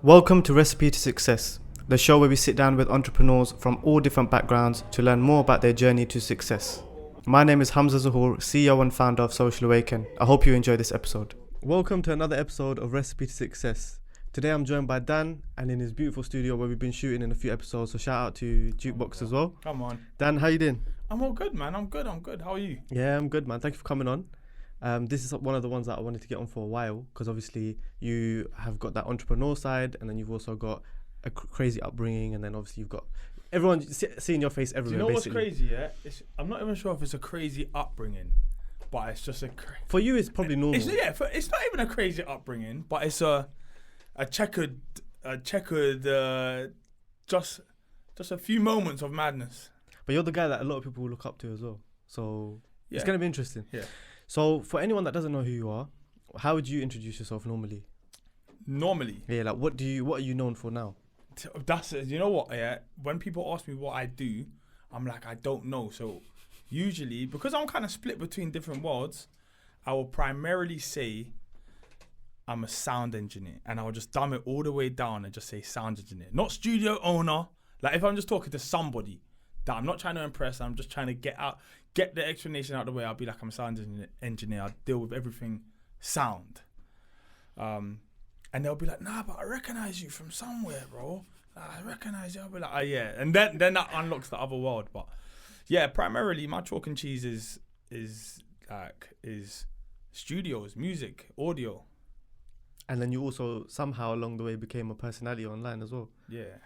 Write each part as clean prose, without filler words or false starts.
Welcome to Recipe to Success, the show where we sit down with entrepreneurs from all different backgrounds to learn more about their journey to success. My name is Humza Zahoor, CEO and founder of Social Awaken. I hope you enjoy this episode. Welcome to another episode of Recipe to Success. Today I'm joined by Dan and in his beautiful studio where we've been shooting in a few episodes, so shout out to Jukebox as well. Come on. Dan, how you doing? I'm all good, man. I'm good. How are you? Yeah, I'm good, man. Thank you for coming on. This is one of the ones that I wanted to get on for a while because obviously you have got that entrepreneur side and then you've also got a crazy upbringing and then obviously you've got everyone seeing your face everywhere. Do you know basically. What's crazy, yeah? I'm not even sure if it's a crazy upbringing, but it's just For you, it's probably normal. It's not even a crazy upbringing, but it's a checkered, just a few moments of madness. But you're the guy that a lot of people will look up to as well. So it's going to be interesting. Yeah. So for anyone that doesn't know who you are, how would you introduce yourself normally? Yeah, like what are you known for now? You know what, yeah? When people ask me what I do, I'm like, I don't know. So usually, because I'm kind of split between different worlds, I will primarily say I'm a sound engineer. And I will just dumb it all the way down and just say sound engineer. Not studio owner. Like if I'm just talking to somebody that I'm not trying to impress, I'm just trying to get the explanation out of the way, I'll be like, I'm a sound engineer. I deal with everything sound. And they'll be like, nah, but I recognize you from somewhere, bro. I recognize you. I'll be like, oh, yeah. And then that unlocks the other world. But yeah, primarily my chalk and cheese is studios, music, audio. And then you also somehow along the way became a personality online as well. Yeah.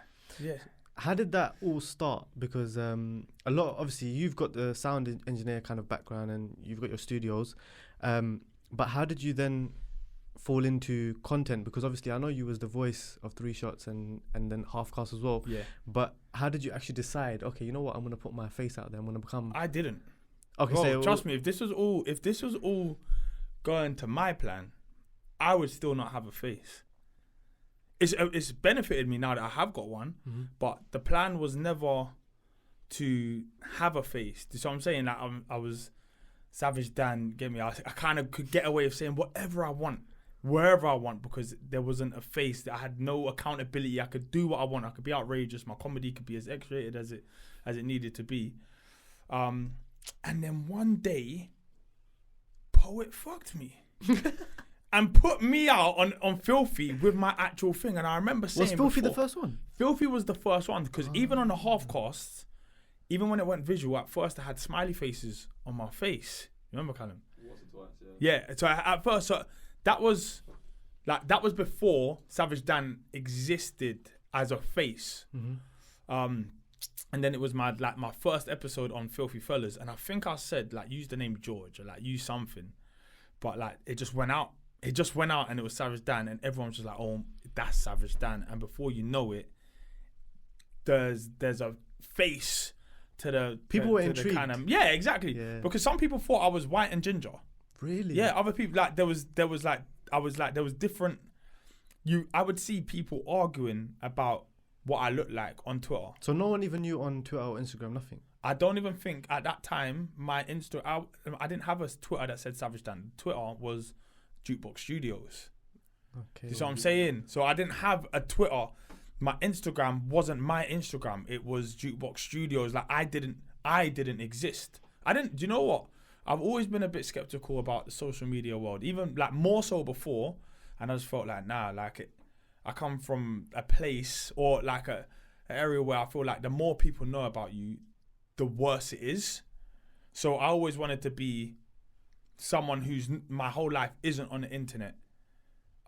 How did that all start? Because obviously you've got the sound engineer kind of background and you've got your studios. But how did you then fall into content? Because obviously I know you was the voice of 3 Shots and then Halfcast as well. Yeah. But how did you actually decide, okay, you know what, I'm going to put my face out there. I'm going to become... I didn't. Okay, bro, trust me, if this was all going to my plan, I would still not have a face. It's benefited me now that I have got one, but the plan was never to have a face. So I'm saying that I was Savage Dan, get me? I kind of could get away with saying whatever I want, wherever I want, because there wasn't a face. That I had no accountability. I could do what I want. I could be outrageous. My comedy could be as X-rated as it needed to be. And then one day, Poet fucked me. And put me out on Filthy with my actual thing. And I remember saying, was Filthy the first one? Filthy was the first one, because even on the Halfcast, even when it went visual, at first I had smiley faces on my face. Remember, Callum? Once or twice, yeah. So at first, that was before Savage Dan existed as a face. And then it was my first episode on Filthy Fellas, and I think I said use the name George or use something, but it just went out. It just went out and it was Savage Dan, and everyone was just like, oh, that's Savage Dan. And before you know it, there's a face to the... People were intrigued. Yeah, exactly. Yeah. Because some people thought I was white and ginger. Really? Yeah, other people, there was different... I would see people arguing about what I looked like on Twitter. So no one even knew on Twitter or Instagram, nothing? I don't even think at that time, my I didn't have a Twitter that said Savage Dan. Twitter was... Jukebox Studios. Okay. You see what I'm saying? So I didn't have a Twitter. My Instagram wasn't my Instagram. It was Jukebox Studios. I didn't exist. Do you know what? I've always been a bit skeptical about the social media world, even more so before. And I just felt I come from a place or an area where I feel like the more people know about you, the worse it is. So I always wanted to be someone who's my whole life isn't on the internet.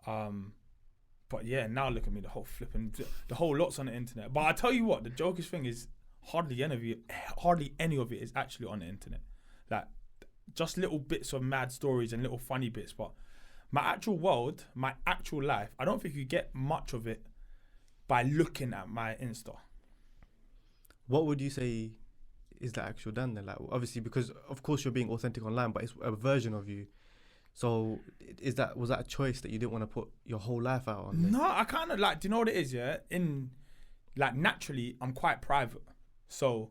But yeah, now look at me, the whole lot's on the internet. But I tell you what, the jokest thing is hardly any of it is actually on the internet. Just little bits of mad stories and little funny bits. But my actual world, my actual life, I don't think you get much of it by looking at my Insta. What would you say is the actual Dan then? Obviously, because of course you're being authentic online, but it's a version of you. So was that a choice that you didn't want to put your whole life out on this? No, I kind of do you know what it is? Yeah, naturally I'm quite private. So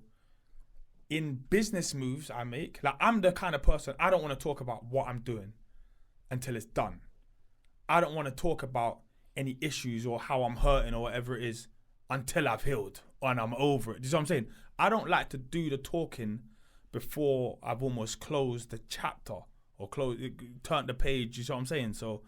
in business moves I make, I'm the kind of person, I don't want to talk about what I'm doing until it's done. I don't want to talk about any issues or how I'm hurting or whatever it is until I've healed and I'm over it. Do you know what I'm saying? I don't like to do the talking before I've almost closed the chapter or turned the page. You know what I'm saying? So,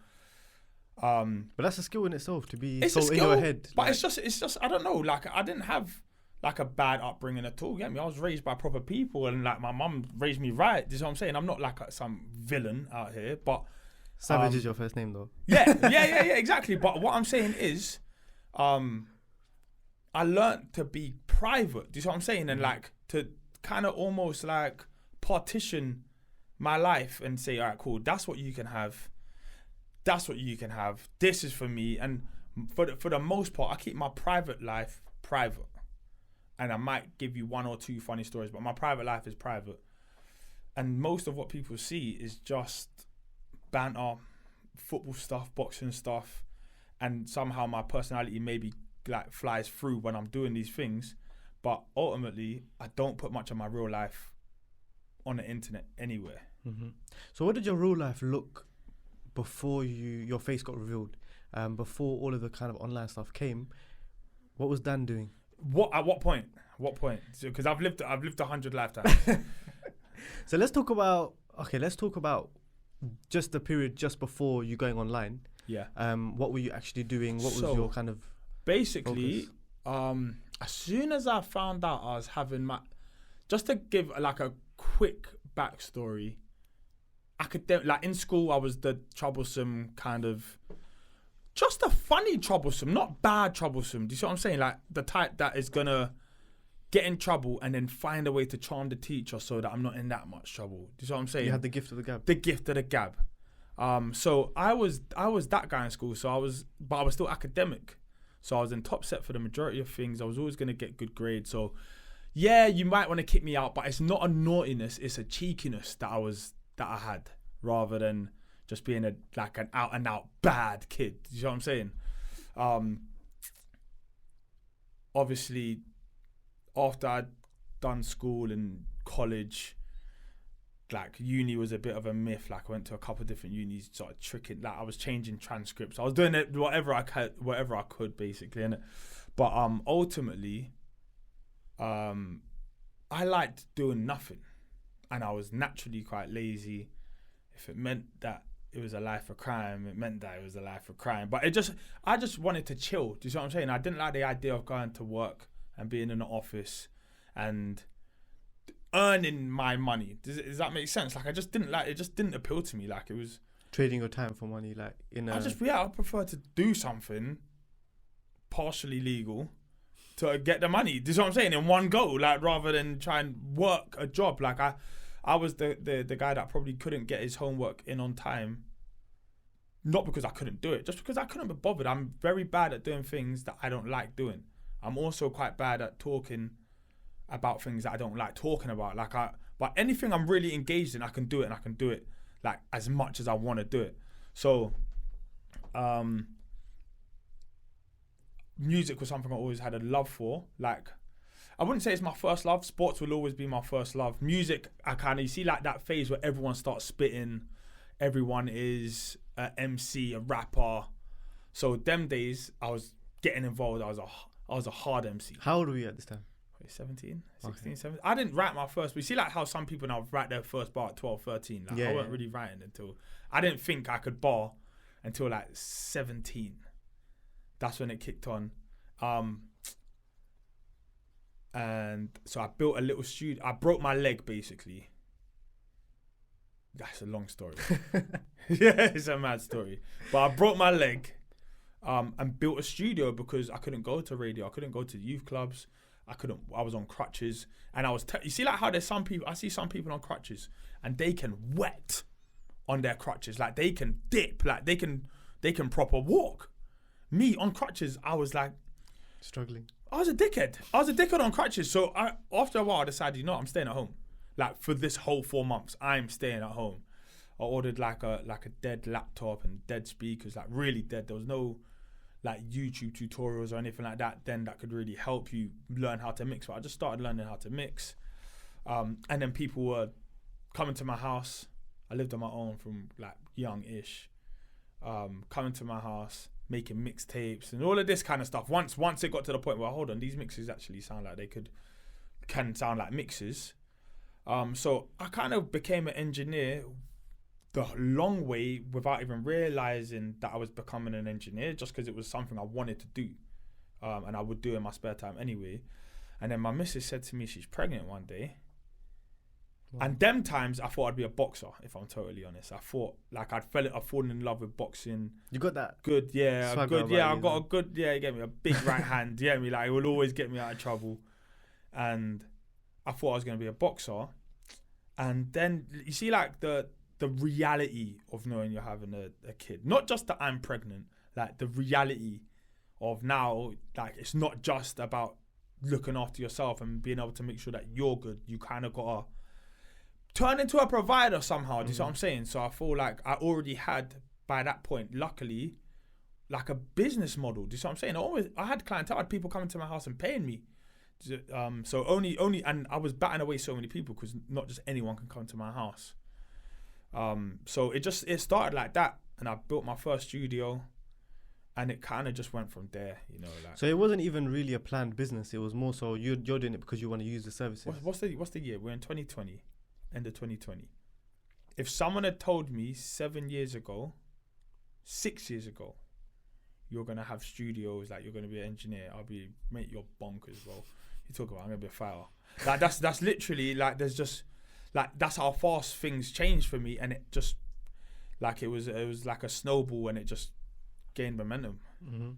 but that's a skill in itself to be it's so a skill, in your head. but it's just I don't know. Like I didn't have like a bad upbringing at all. You get me? I was raised by proper people, and like my mum raised me right. Do you know what I'm saying? I'm not like some villain out here, but Savage is your first name though. Yeah, exactly. But what I'm saying is, I learned to be private. Do you see what I'm saying? And like to kind of almost like partition my life and say, all right, cool. That's what you can have. That's what you can have. This is for me. And for the most part, I keep my private life private. And I might give you one or two funny stories, but my private life is private. And most of what people see is just banter, football stuff, boxing stuff, and somehow my personality maybe like flies through when I'm doing these things, but ultimately I don't put much of my real life on the internet anywhere. Mm-hmm. So what did your real life look before your face got revealed? Before all of the kind of online stuff came, what was Dan doing? At what point? Because I've lived 100 lifetimes. So let's talk about just the period just before you going online. Yeah. What were you actually doing? What was your kind of basically focus? As soon as I found out I was having just to give like a quick backstory, like in school I was the troublesome kind of, just a funny troublesome, not bad troublesome. Do you see what I'm saying? Like the type that is gonna get in trouble and then find a way to charm the teacher so that I'm not in that much trouble. Do you see what I'm saying? You had the gift of the gab. The gift of the gab. So I was that guy in school. So I was still academic. So I was in top set for the majority of things. I was always gonna get good grades. So yeah, you might want to kick me out, but it's not a naughtiness. It's a cheekiness that I had, rather than just being an out and out bad kid. You know what I'm saying? Obviously, after I'd done school and college, like uni was a bit of a myth. Like I went to a couple of different unis, started tricking. Like I was changing transcripts. I was doing it whatever I could basically, innit? But ultimately, I liked doing nothing, and I was naturally quite lazy. If it meant that it was a life of crime, it meant that it was a life of crime. But I just wanted to chill. Do you see what I'm saying? I didn't like the idea of going to work and being in the office and earning my money. Does that make sense? Like I just didn't like it. Just didn't appeal to me. Like it was trading your time for money. Like I prefer to do something partially legal to get the money. Do you see what I'm saying? In one go, like rather than try and work a job. Like I was the guy that probably couldn't get his homework in on time. Not because I couldn't do it, just because I couldn't be bothered. I'm very bad at doing things that I don't like doing. I'm also quite bad at talking about things that I don't like talking about. But anything I'm really engaged in, I can do it, and I can do it like as much as I want to do it. So, music was something I always had a love for. Like, I wouldn't say it's my first love. Sports will always be my first love. Music, you see like that phase where everyone starts spitting, everyone is an MC, a rapper. So them days, I was getting involved. I was a hard MC. How old were you at this time? 17, 16, 17. I didn't write my first, but you see like how some people now write their first bar at 12, 13. Like, I wasn't really writing until, I didn't think I could bar until like 17. That's when it kicked on. And so I built a little studio. I broke my leg basically. That's a long story. Yeah, it's a mad story. But I broke my leg and built a studio because I couldn't go to radio. I couldn't go to youth clubs. I was on crutches. And I was, you see like how there's some people, I see some people on crutches and they can wet on their crutches. Like they can dip, like they can proper walk. Me on crutches, I was like, struggling. I was a dickhead on crutches. So after a while, I decided, I'm staying at home. Like for this whole 4 months, I'm staying at home. I ordered like a dead laptop and dead speakers, like really dead. There was no like YouTube tutorials or anything like that then that could really help you learn how to mix. But I just started learning how to mix. And then people were coming to my house. I lived on my own from like young-ish. Coming to my house making mixtapes and all of this kind of stuff. Once it got to the point where, hold on, these mixes actually sound like can sound like mixes. So I kind of became an engineer the long way without even realizing that I was becoming an engineer, just because it was something I wanted to do, and I would do in my spare time anyway. And then my missus said to me she's pregnant one day. Wow. And them times I thought I'd be a boxer, if I'm totally honest. I thought like I'd fallen in love with boxing. You got that? Good, yeah. Swagger Good, yeah. you, I got a good, yeah. He gave me a big right hand. Yeah, me like it will always get me out of trouble. And I thought I was gonna be a boxer. And then you see like the reality of knowing you're having a kid. Not just that I'm pregnant, like the reality of now, like it's not just about looking after yourself and being able to make sure that you're good. You kind of gotta turn into a provider somehow. Do you see what I'm saying? So I feel like I already had, by that point, luckily, like a business model. Do you see what I'm saying? I had clientele, I had people coming to my house and paying me. So only, and I was batting away so many people because not just anyone can come to my house. So it started like that, and I built my first studio, and it kind of just went from there, you know. Like, so it wasn't even really a planned business. It was more so you're doing it because you want to use the services. What's the year? We're in 2020, end of 2020. If someone had told me 7 years ago, 6 years ago, you're gonna have studios, like you're gonna be an engineer, I'll be, mate, you're bonkers, bro. You talk about I'm gonna be a fighter. Like that's literally like there's just like that's how fast things changed for me, and it just like it was like a snowball, and it just gained momentum. Mm-hmm.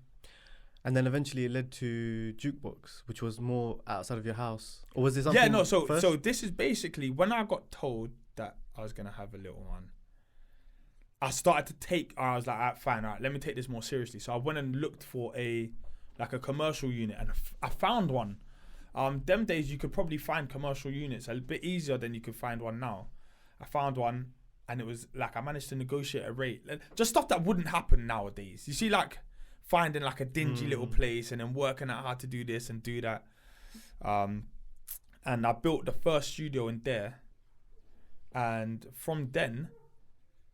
And then eventually it led to Jukebox, which was more outside of your house, or was this something? Yeah, no. So this is basically when I got told that I was gonna have a little one. I started to I was like, all right, fine, all right, let me take this more seriously. So I went and looked for a commercial unit, and I found one. Them days you could probably find commercial units a bit easier than you could find one now. I found one, and it was like I managed to negotiate a rate. Just stuff that wouldn't happen nowadays. You see, like finding like a dingy little place and then working out how to do this and do that. And I built the first studio in there, and from then,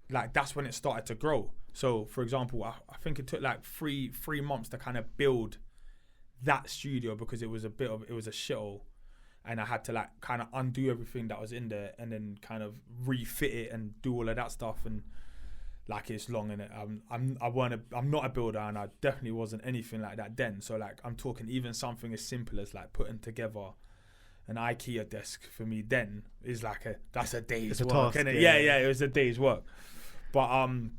like that's when it started to grow. So for example, I think it took like three months to kind of build that studio, because it was a shithole, and I had to like kind of undo everything that was in there and then kind of refit it and do all of that stuff. And like it's long in it. I'm not a builder, and I definitely wasn't anything like that then. So like I'm talking even something as simple as like putting together an IKEA desk for me then is like that's a day's work, isn't it? Yeah, it was a day's work. But and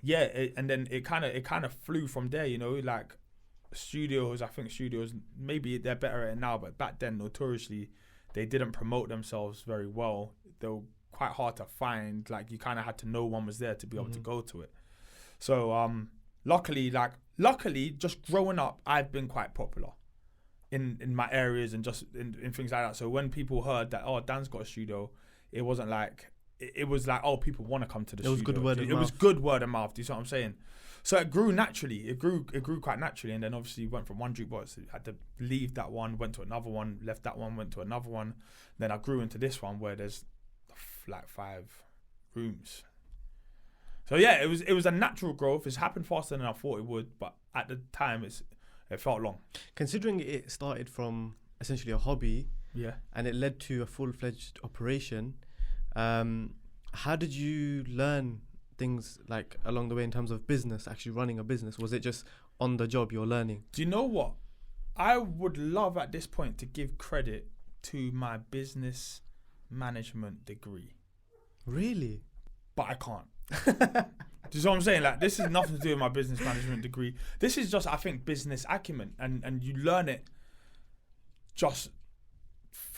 then it kind of flew from there, you know, like studios. I think studios, maybe they're better at it now, but back then notoriously they didn't promote themselves very well. They were quite hard to find. Like you kind of had to know one was there to be able to go to it. So luckily just growing up, I've been quite popular in my areas and just in things like that. So when people heard that, oh, Dan's got a studio, it wasn't like, it was like, oh, people want to come to the studio. It was good word of mouth. It was good word of mouth. Do you see what I'm saying? So it grew naturally. It grew quite naturally, and then obviously went from one Jukebox. Had to leave that one, went to another one, left that one, went to another one. Then I grew into this one where there's like 5 rooms. So yeah, it was a natural growth. It's happened faster than I thought it would, but at the time it felt long. Considering it started from essentially a hobby, yeah, and it led to a full-fledged operation. How did you learn things like along the way in terms of business, actually running a business? Was it just on the job you're learning? Do you know what? I would love at this point to give credit to my business management degree. Really? But I can't. Do you see what I'm saying? Like, this is nothing to do with my business management degree. This is just, I think, business acumen, and you learn it just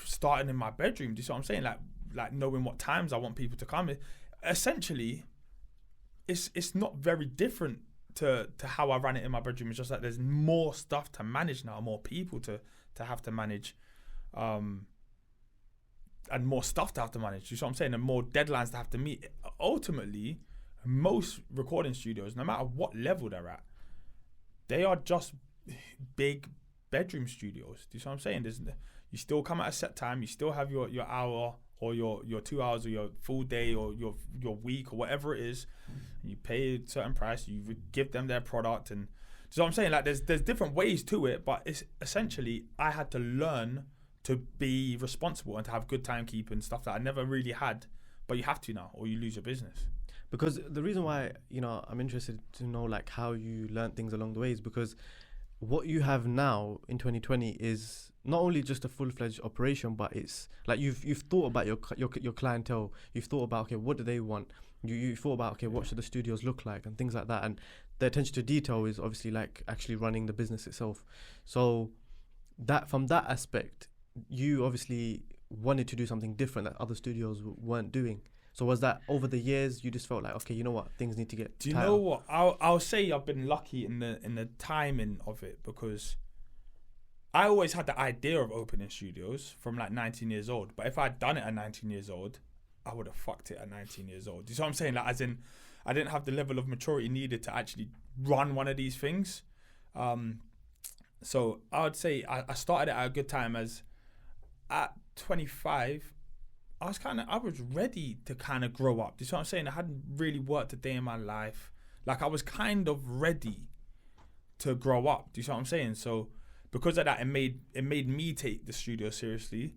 starting in my bedroom. Do you see what I'm saying? Like knowing what times I want people to come in. Essentially, it's not very different to how I ran it in my bedroom. It's just that there's more stuff to manage now, more people to have to manage, and more stuff to have to manage. You see what I'm saying? And more deadlines to have to meet. Ultimately, most recording studios, no matter what level they're at, they are just big bedroom studios. Do you see what I'm saying? You still come at a set time. You still have your hour or your 2 hours or your full day or your week or whatever it is. You pay a certain price, you give them their product, and so I'm saying, like, there's different ways to it, but it's essentially I had to learn to be responsible and to have good timekeeping and stuff that I never really had, but you have to now or you lose your business. Because the reason why, I'm interested to know like how you learned things along the way is because what you have now in 2020 is not only just a full-fledged operation, but it's like you've thought about your clientele. You've thought about, okay, what do they want? You thought about, okay, what should the studios look like and things like that. And the attention to detail is obviously like actually running the business itself. So that from that aspect, you obviously wanted to do something different that other studios weren't doing. So was that over the years you just felt like, okay, you know what, things need to get Do you tighter? know what? I'll say I've been lucky in the timing of it, because I always had the idea of opening studios from like 19 years old. But if I'd done it at 19 years old, I would have fucked it at 19 years old. Do you see what I'm saying? Like, as in, I didn't have the level of maturity needed to actually run one of these things. So I would say I started it at a good time, as at 25, I was ready to kind of grow up. Do you see what I'm saying? I hadn't really worked a day in my life. Like, I was kind of ready to grow up. Do you see what I'm saying? So because of that, it made me take the studio seriously.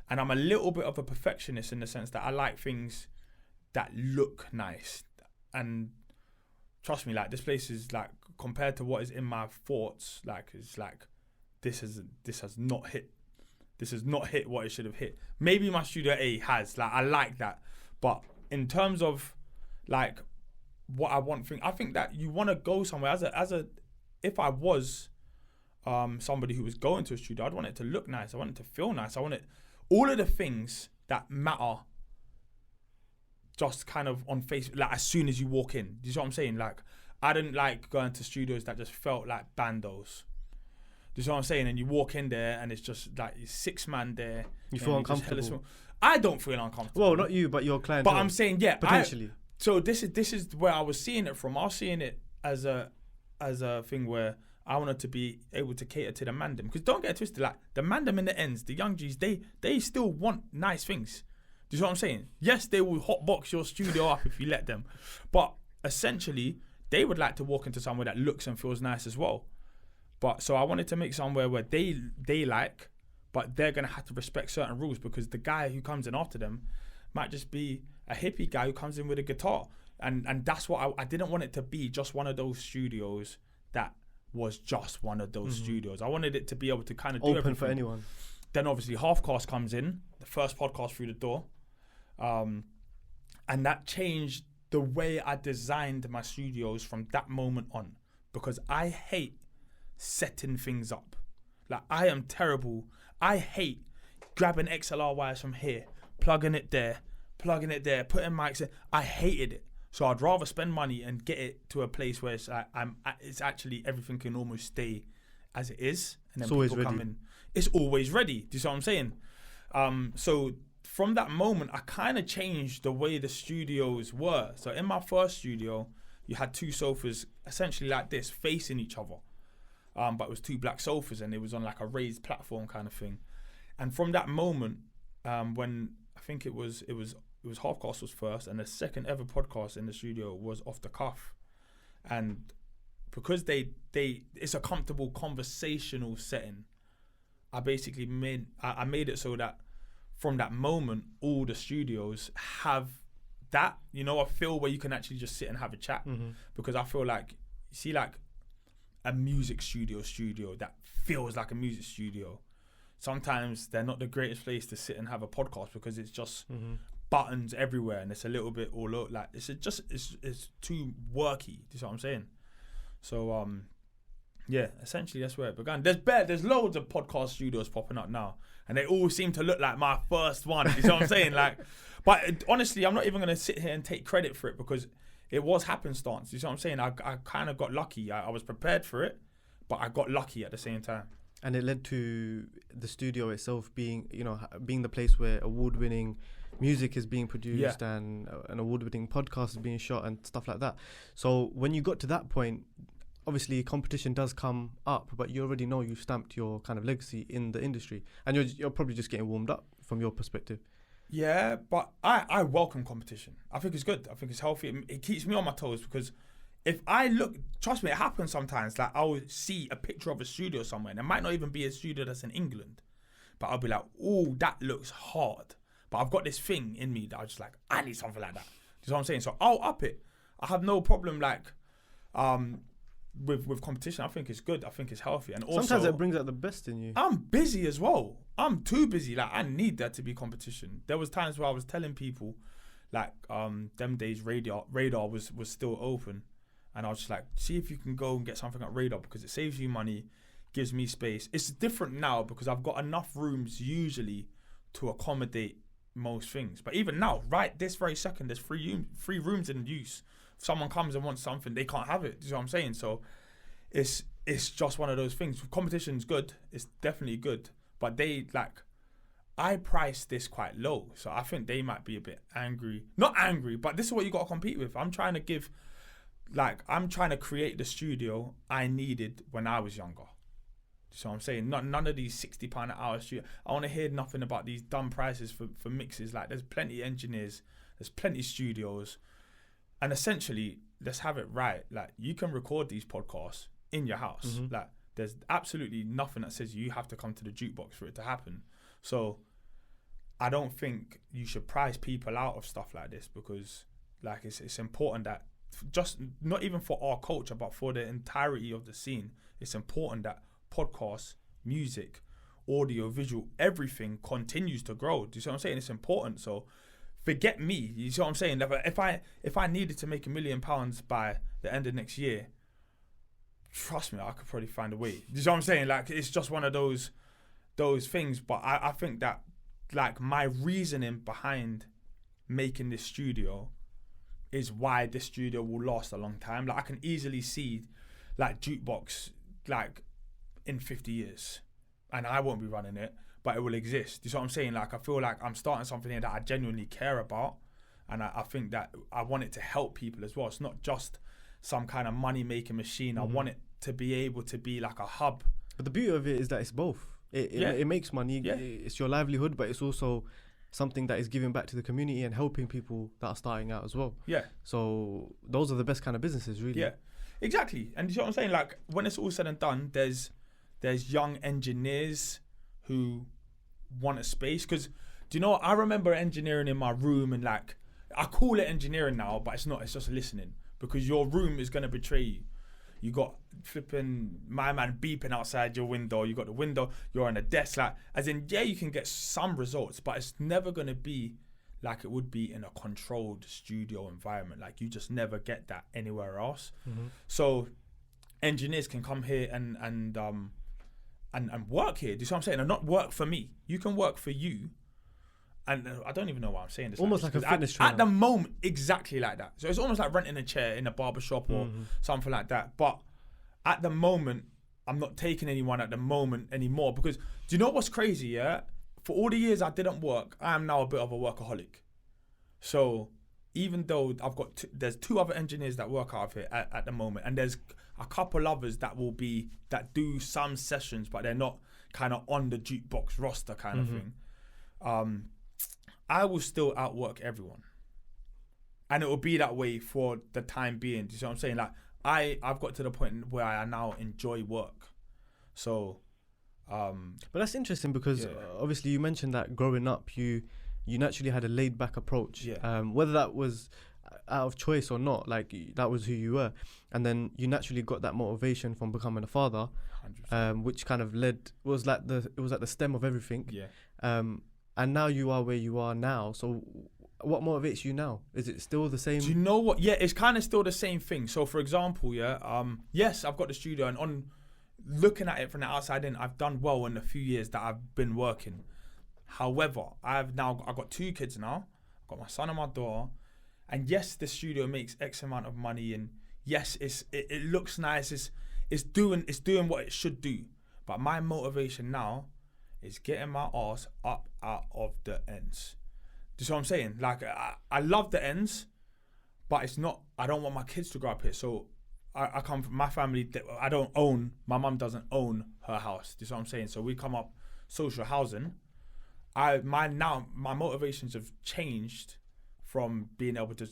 And I'm a little bit of a perfectionist in the sense that I like things that look nice. And trust me, like, this place is like, compared to what is in my thoughts, like, it's like, this has not hit. This has not hit what it should have hit. Maybe my Studio A has. Like, I like that. But in terms of like what I want, I think that you want to go somewhere if I was somebody who was going to a studio, I'd want it to look nice. I want it to feel nice. I want it, all of the things that matter, just kind of on face, like as soon as you walk in. Do you see what I'm saying? Like, I didn't like going to studios that just felt like bandos. Do you see what I'm saying? And you walk in there and it's just like 6 man there. You feel uncomfortable. I don't feel uncomfortable. Well, not you, but your client. But I'm saying, yeah, potentially. So this is where I was seeing it from. I was seeing it as a thing where I wanted to be able to cater to the mandem. Because don't get it twisted, like, the mandem in the ends, the young G's, they still want nice things. Do you see what I'm saying? Yes, they will hotbox your studio up if you let them. But essentially, they would like to walk into somewhere that looks and feels nice as well. But so I wanted to make somewhere where they like, but they're going to have to respect certain rules, because the guy who comes in after them might just be a hippie guy who comes in with a guitar. And that's what I didn't want it to be, just one of those studios that was just one of those studios. I wanted it to be able to kind of do open everything. for anyone. Then obviously Halfcast comes in, the first podcast through the door. And that changed the way I designed my studios from that moment on, because I hate setting things up. Like, I am terrible. I hate grabbing XLR wires from here, plugging it there, putting mics in. I hated it. So I'd rather spend money and get it to a place where it's like it's actually, everything can almost stay as it is, and then it's people come in. It's always ready. Do you see what I'm saying? So from that moment, I kind of changed the way the studios were. So in my first studio, you had 2 sofas essentially like this, facing each other. But it was 2 black sofas, and it was on like a raised platform kind of thing. And from that moment, when I think it was Halfcast was first, and the second ever podcast in the studio was Off the Cuff. And because it's a comfortable conversational setting, I basically made it so that from that moment, all the studios have that, a feel where you can actually just sit and have a chat. Because I feel like, you see, like a music studio that feels like a music studio, sometimes they're not the greatest place to sit and have a podcast, because it's just buttons everywhere, and it's a little bit all over, like it's too worky. Do you see what I'm saying? So yeah, essentially that's where it began. There's loads of podcast studios popping up now, and they all seem to look like my first one. You see what I'm saying? Like, but honestly, I'm not even gonna sit here and take credit for it, because it was happenstance. You see what I'm saying? I kind of got lucky. I was prepared for it, but I got lucky at the same time. And it led to the studio itself being the place where award-winning music is being produced, and an award-winning podcast is being shot and stuff like that. So when you got to that point, obviously competition does come up, but you already know you've stamped your kind of legacy in the industry, and you're probably just getting warmed up from your perspective. Yeah, but I welcome competition. I think it's good. I think it's healthy. It keeps me on my toes because if I look, trust me, it happens sometimes. Like I'll see a picture of a studio somewhere, and it might not even be a studio that's in England, but I'll be like, oh, that looks hard. But I've got this thing in me that I'm just like, I need something like that. Do you know what I'm saying? So I'll up it. I have no problem with competition. I think it's good. I think it's healthy. And also, sometimes it brings out the best in you. I'm busy as well. I'm too busy. Like I need there to be competition. There was times where I was telling people, like them days Radar was still open, and I was just like, see if you can go and get something at Radar because it saves you money, gives me space. It's different now because I've got enough rooms usually to accommodate most things. But even now, right this very second, there's free rooms in use. If someone comes and wants something, they can't have it. Do you know what I'm saying? So it's just one of those things. Competition's good. It's definitely good. But I priced this quite low. So I think they might be a bit angry. Not angry, but this is what you got to compete with. I'm trying to create the studio I needed when I was younger. So I'm saying none of these £60 an hour studio. I want to hear nothing about these dumb prices for mixes. Like there's plenty of engineers, there's plenty of studios. And essentially, let's have it right. Like you can record these podcasts in your house. Mm-hmm. Like there's absolutely nothing that says you have to come to the Jukebox for it to happen. So I don't think you should price people out of stuff like this because like it's important that just not even for our culture, but for the entirety of the scene, it's important that podcasts, music, audio, visual, everything continues to grow. Do you see what I'm saying? It's important. So forget me. You see what I'm saying? If I needed to make £1 million by the end of next year, trust me, I could probably find a way. Do you see what I'm saying? Like it's just one of those things. But I think that like my reasoning behind making this studio is why this studio will last a long time. Like I can easily see like Jukebox like in 50 years and I won't be running it, but it will exist. You see what I'm saying? Like I feel like I'm starting something here that I genuinely care about, and I think that I want it to help people as well. It's not just some kind of money making machine. Mm-hmm. I want it to be able to be like a hub. But the beauty of it is that it's both. It makes money. Yeah. It's your livelihood, but it's also something that is giving back to the community and helping people that are starting out as well. Yeah. So those are the best kind of businesses, really. Yeah, exactly. And you see what I'm saying? Like when it's all said and done, there's young engineers who want a space. Because do you know what? I remember engineering in my room, and like I call it engineering now, but it's not. It's just listening, because your room is gonna betray you. You got flipping my man beeping outside your window. You got the window. You're on a desk. Like, as in, yeah, you can get some results, but it's never gonna be like it would be in a controlled studio environment. Like you just never get that anywhere else. Mm-hmm. So engineers can come here and work here. Do you see what I'm saying? And not work for me. You can work for you. And I don't even know why I'm saying this. Almost like a fitness trainer. At the moment, exactly like that. So it's almost like renting a chair in a barbershop or something like that. But at the moment, I'm not taking anyone at the moment anymore. Because do you know what's crazy, yeah? For all the years I didn't work, I am now a bit of a workaholic. So even though there's 2 other engineers that work out of here at the moment, and there's a couple others that do some sessions, but they're not kind of on the Jukebox roster kind of thing. I will still outwork everyone, and it will be that way for the time being. Do you see what I'm saying? Like I've got to the point where I now enjoy work. So, but that's interesting because obviously you mentioned that growing up you naturally had a laid back approach. Yeah. Whether that was out of choice or not, like that was who you were, and then you naturally got that motivation from becoming a father, which kind of was at the stem of everything. Yeah. And now you are where you are now. So what motivates you now? Is it still the same? Do you know what? Yeah, it's kind of still the same thing. So for example, yes, I've got the studio, and on looking at it from the outside in, I've done well in the few years that I've been working. However, I've got 2 kids now. I've got my son and my daughter. And yes, the studio makes X amount of money, and yes, it looks nice. It's doing what it should do. But my motivation now is getting my ass up out of the ends. Do you see what I'm saying? Like I love the ends, but it's not. I don't want my kids to grow up here. So I come from my family. My mum doesn't own her house. Do you see what I'm saying? So we come up social housing. my motivations have changed from being able to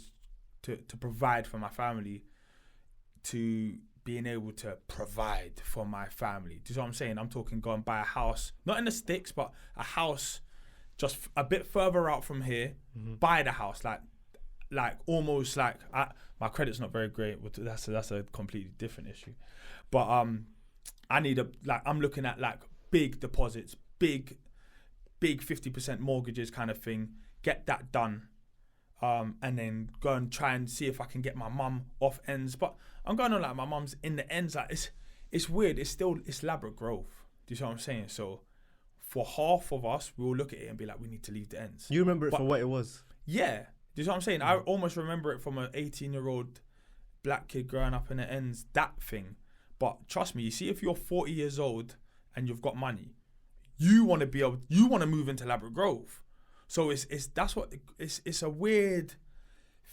provide for my family to being able to provide for my family. Do you know what I'm saying? I'm talking go and buy a house, not in the sticks, but a house just a bit further out from here. Buy the house, like almost like my credit's not very great. That's a completely different issue. But I need I'm looking at like big deposits, big 50% mortgages kind of thing. Get that done. And then go and try and see if I can get my mum off ends. But I'm going on like my mum's in the ends. Like it's weird. It's Ladbroke Grove. Do you see what I'm saying? So for half of us, we'll look at it and be like, we need to leave the ends. You remember it for what it was? Yeah. Do you see what I'm saying? I almost remember it from an 18-year-old black kid growing up in the ends, that thing. But trust me, you see, if you're 40 years old and you've got money, you want to move into Ladbroke Grove. So it's a weird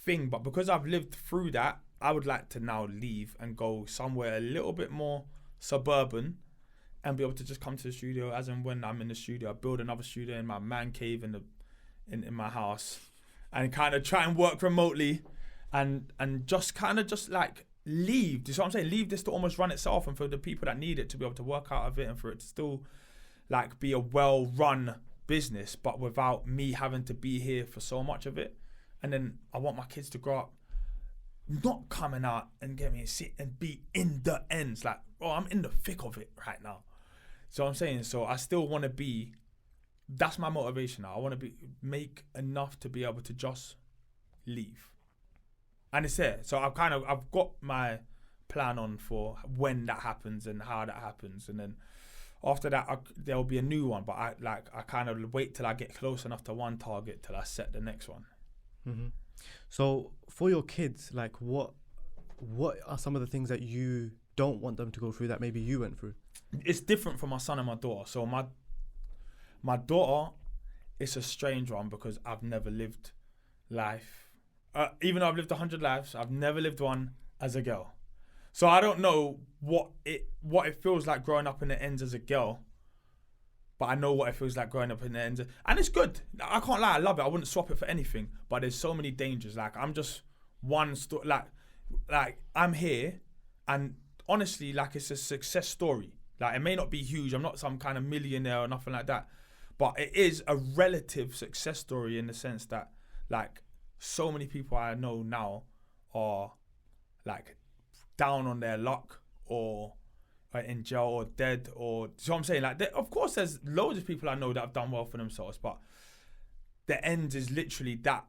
thing, but because I've lived through that, I would like to now leave and go somewhere a little bit more suburban and be able to just come to the studio as and when I'm in the studio. I build another studio in my man cave in my house and kind of try and work remotely and just like leave. Do you see what I'm saying? Leave this to almost run itself, and for the people that need it to be able to work out of it and for it to still like be a well-run business, but without me having to be here for so much of it. And then I want my kids to grow up not coming out and get me and sit and be in the ends. Like, I'm in the thick of it right now. So I'm saying, so I still want to be, that's my motivation now. I want to make enough to be able to just leave. And it's there. So I've got my plan on for when that happens and how that happens. And then after that, there'll be a new one. But I kind of wait till I get close enough to one target till I set the next one. Mm-hmm. So for your kids, like what are some of the things that you don't want them to go through that maybe you went through? It's different for my son and my daughter. So my daughter, it's a strange one because I've never lived life. Even though I've lived 100 lives, I've never lived one as a girl. So I don't know what it feels like growing up in the ends as a girl, but I know what it feels like growing up in the ends. And it's good. I can't lie, I love it. I wouldn't swap it for anything. But there's so many dangers. Like I'm just one story. Like I'm here, and honestly, like it's a success story. Like it may not be huge. I'm not some kind of millionaire or nothing like that, but it is a relative success story in the sense that like so many people I know now are like down on their luck or in jail or dead or, so I'm saying, like, of course there's loads of people I know that have done well for themselves, but the end is literally that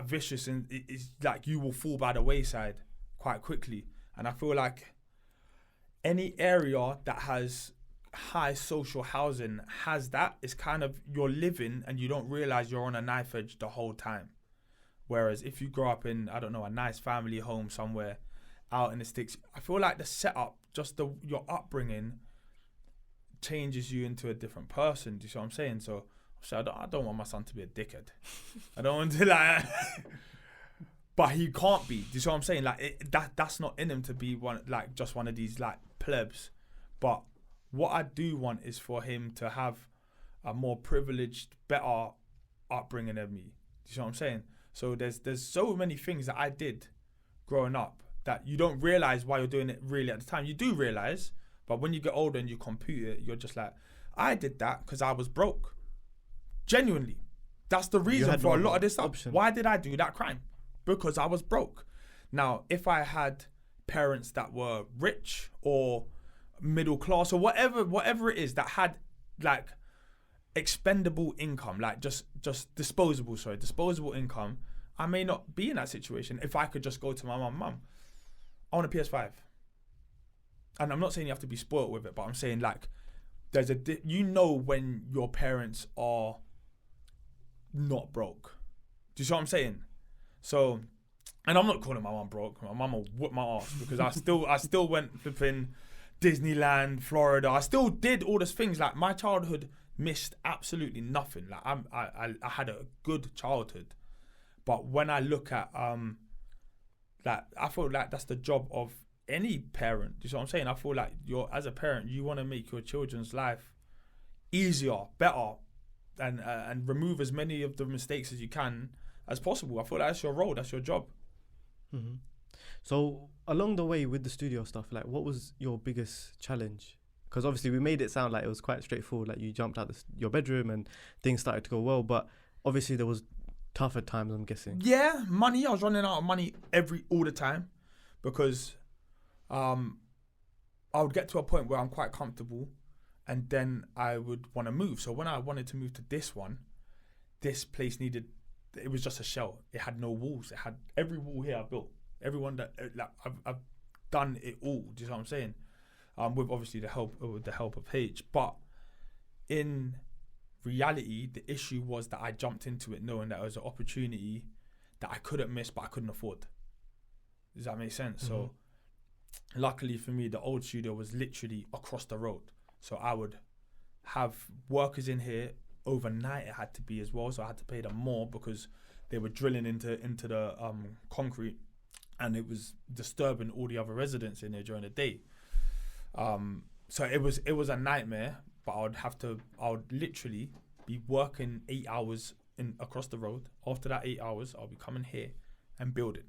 vicious, and it's like you will fall by the wayside quite quickly. And I feel like any area that has high social housing has that. It's kind of, you're living and you don't realize you're on a knife edge the whole time. Whereas if you grow up in, I don't know, a nice family home somewhere out in the sticks, I feel like the setup, just your upbringing changes you into a different person. Do you see what I'm saying? So I don't want my son to be a dickhead. I don't want to like, but he can't be. Do you see what I'm saying? Like that's not in him to be just one of these like plebs. But what I do want is for him to have a more privileged, better upbringing than me. Do you see what I'm saying? So there's so many things that I did growing up that you don't realize why you're doing it really at the time. You do realize, but when you get older and you compute it, you're just like, I did that because I was broke. Genuinely. That's the reason for a lot of this stuff. Why did I do that crime? Because I was broke. Now, if I had parents that were rich or middle class or whatever it is that had like expendable income, like just disposable income, I may not be in that situation if I could just go to my mum, I want a PS5. And I'm not saying you have to be spoiled with it, but I'm saying like there's when your parents are not broke. Do you see what I'm saying? So, and I'm not calling my mum broke. My mum will whip my ass because I still went flipping Disneyland, Florida. I still did all those things. Like my childhood missed absolutely nothing. Like I had a good childhood, but when I look at like I feel like that's the job of any parent. Do you see what I'm saying? I feel like as a parent, you want to make your children's life easier, better, and remove as many of the mistakes as you can as possible. I feel like that's your role, that's your job. Mm-hmm. So along the way with the studio stuff, like what was your biggest challenge? Because obviously we made it sound like it was quite straightforward, like you jumped out your bedroom and things started to go well, but obviously there was tougher times, I'm guessing. Yeah, money. I was running out of money all the time because I would get to a point where I'm quite comfortable and then I would want to move. So when I wanted to move to this place it was just a shell. It had no walls. It had every wall here I built. Everyone that I've done it all. Do you know what I'm saying? With obviously the help of H. But in reality, the issue was that I jumped into it knowing that it was an opportunity that I couldn't miss, but I couldn't afford. Does that make sense? Mm-hmm. So luckily for me, the old studio was literally across the road. So I would have workers in here overnight. It had to be as well. So I had to pay them more because they were drilling into the concrete, and it was disturbing all the other residents in there during the day. So it was a nightmare. But I would literally be working 8 hours across the road. After that 8 hours, I'll be coming here and building.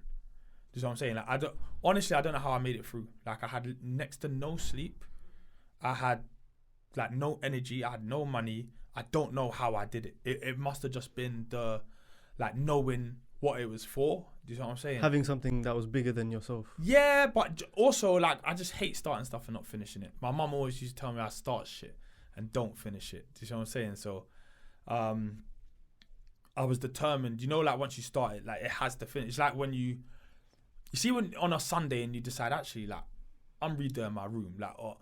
You know what I'm saying? Like I don't know how I made it through. Like I had next to no sleep. I had like no energy. I had no money. I don't know how I did it. It must have just been the like knowing what it was for. Do you know what I'm saying? Having something that was bigger than yourself. Yeah, but also like I just hate starting stuff and not finishing it. My mum always used to tell me I start shit and don't finish it. Do you know what I'm saying? So I was determined, like once you start it, like it has to finish. It's like when you see when on a Sunday and you decide actually like I'm redoing my room, like or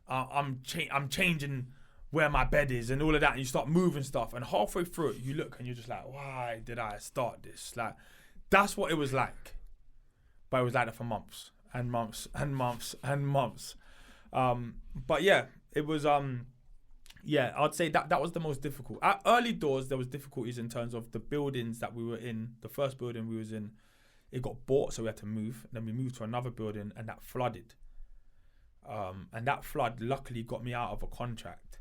I'm changing where my bed is and all of that, and you start moving stuff, and halfway through it you look and you're just like, why did I start this? Like that's what it was like. But it was like that for months and months and months and months. But yeah, it was yeah, I'd say that was the most difficult. At early doors, there was difficulties in terms of the buildings that we were in. The first building we was in, it got bought, so we had to move. And then we moved to another building, and that flooded. And that flood luckily got me out of a contract.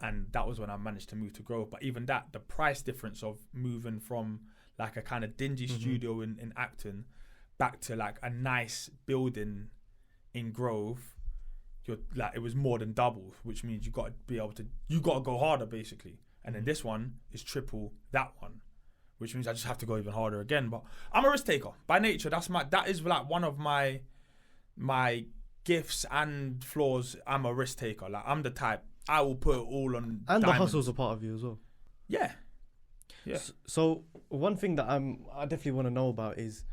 And that was when I managed to move to Grove. But even that, the price difference of moving from like a kind of dingy studio in Acton back to like a nice building in Grove, it was more than double, which means you got to go harder basically. And then this one is triple that one, which means I just have to go even harder again. But I'm a risk taker by nature. That is like one of my gifts and flaws. I'm a risk taker. Like I'm the type, I will put it all on. And diamonds. The hustle's a part of you as well. Yeah. Yeah. So one thing that I definitely want to know about is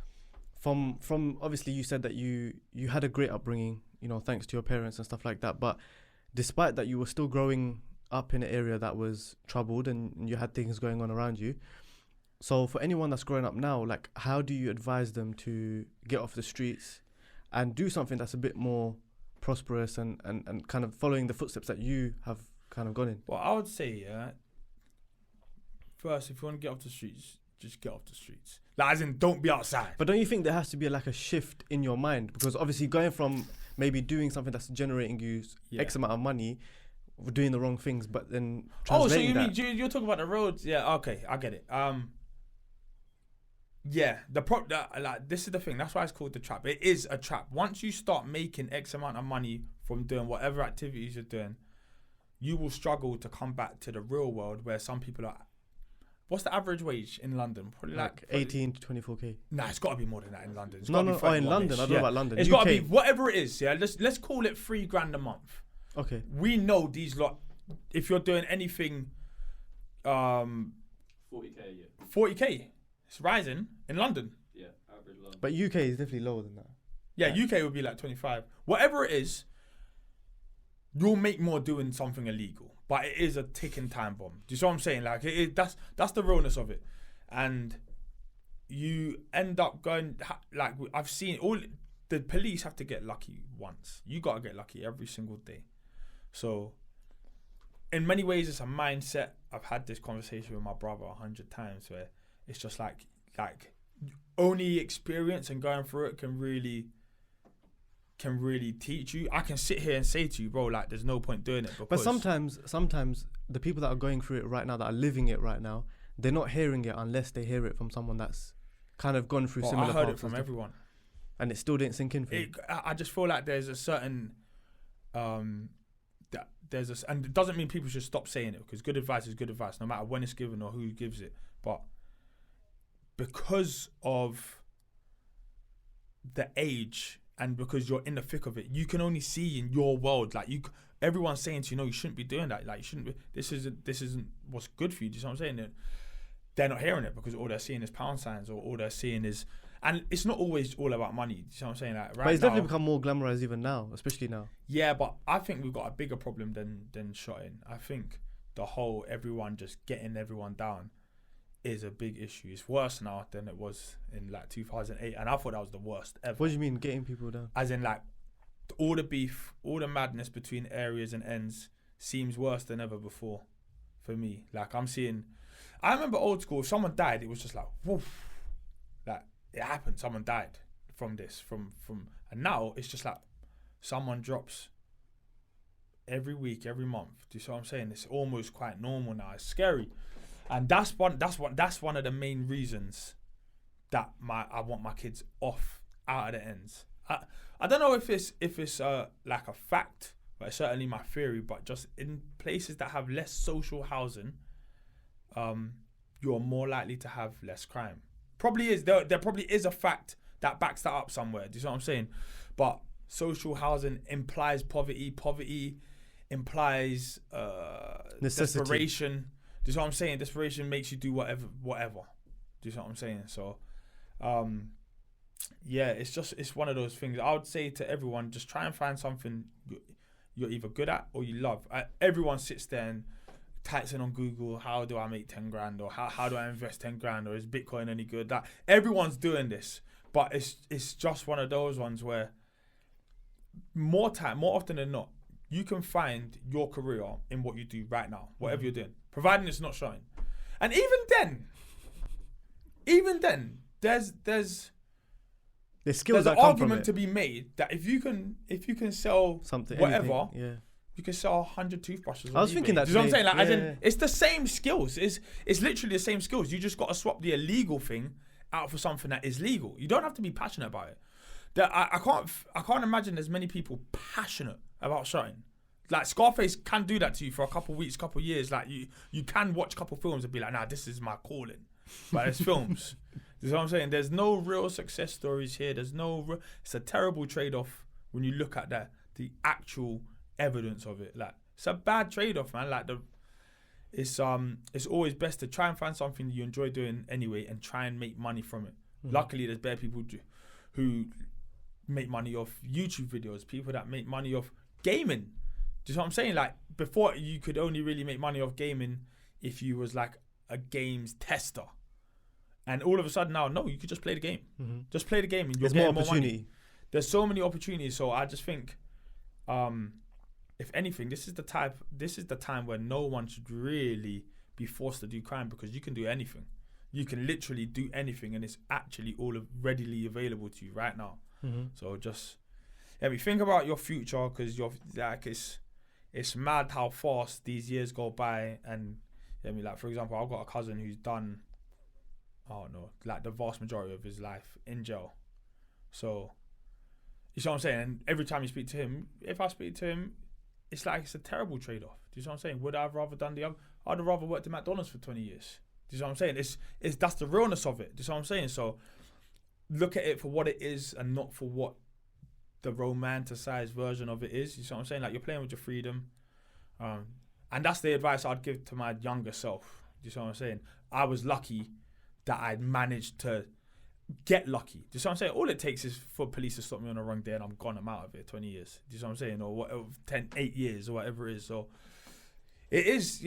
from obviously you said that you had a great upbringing, thanks to your parents and stuff like that. But despite that, you were still growing up in an area that was troubled and you had things going on around you. So for anyone that's growing up now, like how do you advise them to get off the streets and do something that's a bit more prosperous and kind of following the footsteps that you have kind of gone in? Well, I would say, first, if you want to get off the streets, just get off the streets. Like, as in, don't be outside. But don't you think there has to be a shift in your mind? Because obviously going from maybe doing something that's generating you X amount of money, doing the wrong things, but then translating that. Oh, so you're talking about the roads? Yeah, okay, I get it. Yeah, this is the thing. That's why it's called the trap. It is a trap. Once you start making X amount of money from doing whatever activities you're doing, you will struggle to come back to the real world where some people are. What's the average wage in London? Probably like 18 to 24k. Nah, it's got to be more than that in London. In London. I don't know about London. It's got to be whatever it is. Yeah, let's call it $3,000 a month. Okay. We know these lot. If you're doing anything, 40k a year. 40k. It's rising in London. Yeah, average London. But UK is definitely lower than that. Yeah, UK would be like 25. Whatever it is, you'll make more doing something illegal. But it is a ticking time bomb. Do you see what I'm saying? Like that's the realness of it. And you end up going like I've seen all the police have to get lucky once. You gotta get lucky every single day. So in many ways it's a mindset. I've had this conversation with my brother 100 times where it's just like only experience and going through it can really can really teach you. I can sit here and say to you, bro, like there's no point doing it. But sometimes the people that are going through it right now, that are living it right now, they're not hearing it unless they hear it from someone that's kind of gone through similar. I heard it from everyone, and it still didn't sink in for you. I just feel like there's a certain and it doesn't mean people should stop saying it, because good advice is good advice, no matter when it's given or who gives it. But because of the age and because you're in the thick of it, you can only see in your world, like everyone's saying to you, no, you shouldn't be doing that. Like you shouldn't be. This isn't what's good for you. Do you know what I'm saying? They're not hearing it because all they're seeing is pound signs, or all they're seeing is, and it's not always all about money. Do you know what I'm saying? Like but it's definitely become more glamorized even now, especially now. Yeah, but I think we've got a bigger problem than shotting. I think the whole everyone just getting everyone down is a big issue. It's worse now than it was in like 2008, and I thought that was the worst ever. What do you mean getting people down? As in like all the beef, all the madness between areas and ends seems worse than ever before for me. Like I remember old school, if someone died, it was just like woof, like it happened, someone died from this, from and now it's just like someone drops every week, every month. Do you see what I'm saying? It's almost quite normal now. It's scary. And that's one of the main reasons that I want my kids out of the ends. I don't know if it's like a fact, but it's certainly my theory. But just in places that have less social housing, you're more likely to have less crime. Probably is there probably is a fact that backs that up somewhere. Do you see what I'm saying? But social housing implies poverty. Poverty implies necessity. Desperation. Do you see what I'm saying? Desperation makes you do whatever. Do you see what I'm saying? So, yeah, it's one of those things. I would say to everyone, just try and find something you're either good at or you love. Everyone sits there and types in on Google, how do I make 10 grand, or how do I invest 10 grand, or is Bitcoin any good? That everyone's doing this, but it's just one of those ones where more often than not, you can find your career in what you do right now, whatever you're doing, providing it's not showing. And even then, there's skills an argument to be made that if you can sell something, whatever, anything, you can sell 100 toothbrushes. I was thinking that. You know what I'm saying? Like, as in, it's the same skills. It's literally the same skills. You just got to swap the illegal thing out for something that is legal. You don't have to be passionate about it. I can't imagine there's many people passionate about shotting. Like Scarface can do that to you for a couple of weeks, couple of years. Like you can watch a couple of films and be like, nah, this is my calling. But it's films. You know what I'm saying? There's no real success stories here. It's a terrible trade-off when you look at the actual evidence of it. Like it's a bad trade-off, man. Like it's always best to try and find something you enjoy doing anyway and try and make money from it. Mm-hmm. Luckily, there's bare people who make money off YouTube videos, people that make money off gaming. Do you know what I'm saying? Like before, you could only really make money off gaming if you was like a games tester. And all of a sudden now, no, you could just play the game. Mm-hmm. Just play the game and you'll get more money. There's so many opportunities. So I just think, if anything, this is the time where no one should really be forced to do crime, because you can do anything. You can literally do anything, and it's actually all readily available to you right now. Mm-hmm. So just, think about your future, because you're like it's mad how fast these years go by. And like for example, I've got a cousin who's done, I don't know, like the vast majority of his life in jail. So you see what I'm saying? And every time you speak to him, if I speak to him, it's like it's a terrible trade-off. Do you see what I'm saying? Would I have rather done I'd have rather worked at McDonald's for 20 years. Do you see what I'm saying? It's that's the realness of it. Do you see what I'm saying? So look at it for what it is and not for what the romanticized version of it is. You see what I'm saying? Like, you're playing with your freedom. And that's the advice I'd give to my younger self. Do you see what I'm saying? I was lucky that I'd managed to get lucky. Do you see what I'm saying? All it takes is for police to stop me on the wrong day and I'm gone, I'm out of it, 20 years. Do you see what I'm saying? Or whatever, 8 years or whatever it is. So it is,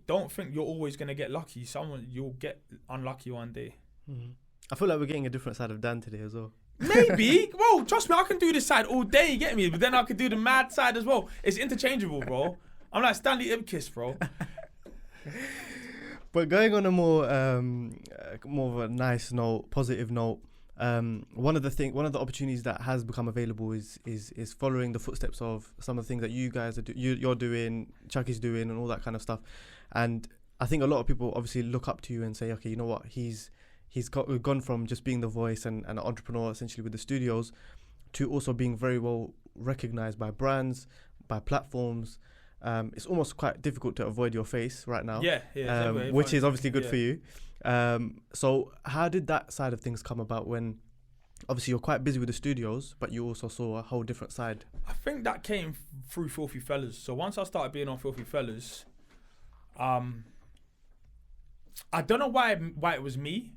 don't think you're always going to get lucky. You'll get unlucky one day. Mm-hmm. I feel like we're getting a different side of Dan today as well. Maybe. Well, trust me, I can do this side all day, you get me? But then I could do the mad side as well. It's interchangeable, bro. I'm like Stanley Ipkiss, bro. But going on a more of a nice note, positive note, one of the opportunities that has become available is following the footsteps of some of the things that you guys are you're doing, Chuckie's doing, and all that kind of stuff. And I think a lot of people obviously look up to you and say, okay, you know what, he's gone from just being the voice and an entrepreneur essentially with the studios to also being very well recognized by brands, by platforms. It's almost quite difficult to avoid your face right now, which is obviously good for you. So how did that side of things come about when obviously you're quite busy with the studios, but you also saw a whole different side? I think that came through Filthy Fellas. So once I started being on Filthy Fellas, I don't know why it was me.